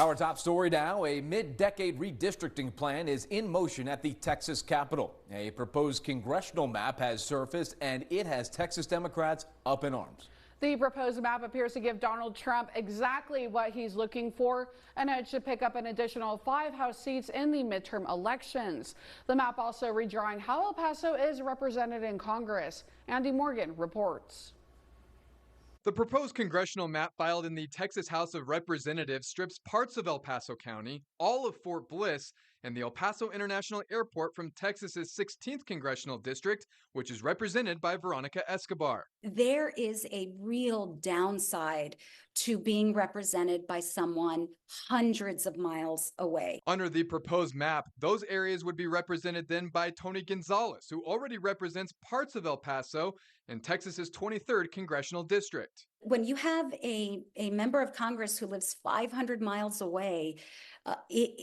Our top story now, a mid-decade redistricting plan is in motion at the Texas Capitol. A proposed congressional map has surfaced and it has Texas Democrats up in arms. The proposed map appears to give Donald Trump exactly what he's looking for, an edge to pick up an additional 5 House seats in the midterm elections. The map also redrawing how El Paso is represented in Congress. Andy Morgan reports. The proposed congressional map filed in the Texas House of Representatives strips parts of El Paso County, all of Fort Bliss, and the El Paso International Airport from Texas's 16th congressional district, which is represented by Veronica Escobar. There is a real downside to being represented by someone hundreds of miles away. Under the proposed map, those areas would be represented then by Tony Gonzalez, who already represents parts of El Paso in Texas's 23rd congressional district. When you have a member of Congress who lives 500 miles away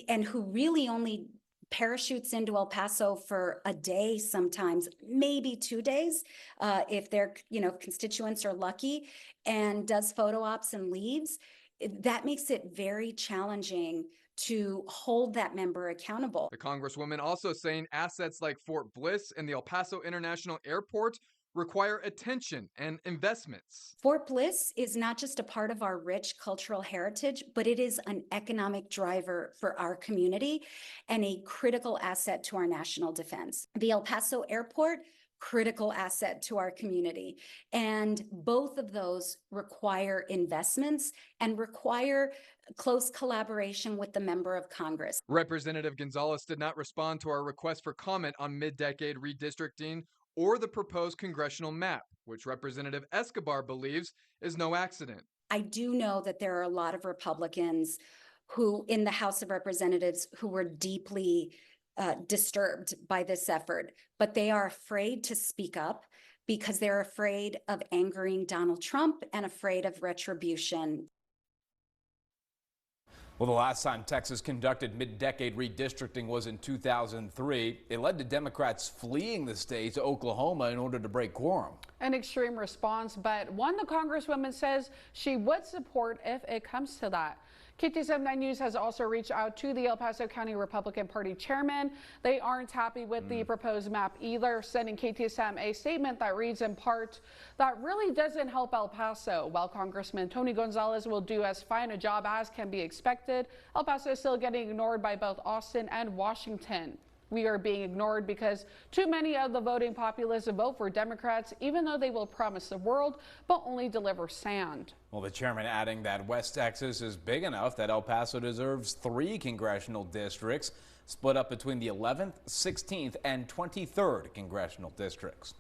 and who really only parachutes into El Paso for a day, sometimes maybe 2 days, if their constituents are lucky, and does photo ops and leaves, that makes it very challenging to hold that member accountable. The Congresswoman also saying assets like Fort Bliss and the El Paso International Airport require attention and investments. Fort Bliss is not just a part of our rich cultural heritage, but it is an economic driver for our community and a critical asset to our national defense. The El Paso Airport, critical asset to our community. And both of those require investments and require close collaboration with the member of Congress. Representative Gonzalez did not respond to our request for comment on mid-decade redistricting or the proposed congressional map, which Representative Escobar believes is no accident. I do know that there are a lot of Republicans who in the House of Representatives who were deeply disturbed by this effort, but they are afraid to speak up because they're afraid of angering Donald Trump and afraid of retribution. Well, the last time Texas conducted mid-decade redistricting was in 2003. It led to Democrats fleeing the state to Oklahoma in order to break quorum. An extreme response, but one the Congresswoman says she would support if it comes to that. KTSM 9 News has also reached out to the El Paso County Republican Party chairman. They aren't happy with the proposed map either, sending KTSM a statement that reads in part, that really doesn't help El Paso. While Congressman Tony Gonzalez will do as fine a job as can be expected, El Paso is still getting ignored by both Austin and Washington. We are being ignored because too many of the voting populace vote for Democrats, even though they will promise the world, but only deliver sand. Well, the chairman adding that West Texas is big enough that El Paso deserves 3 congressional districts, split up between the 11th, 16th, and 23rd congressional districts.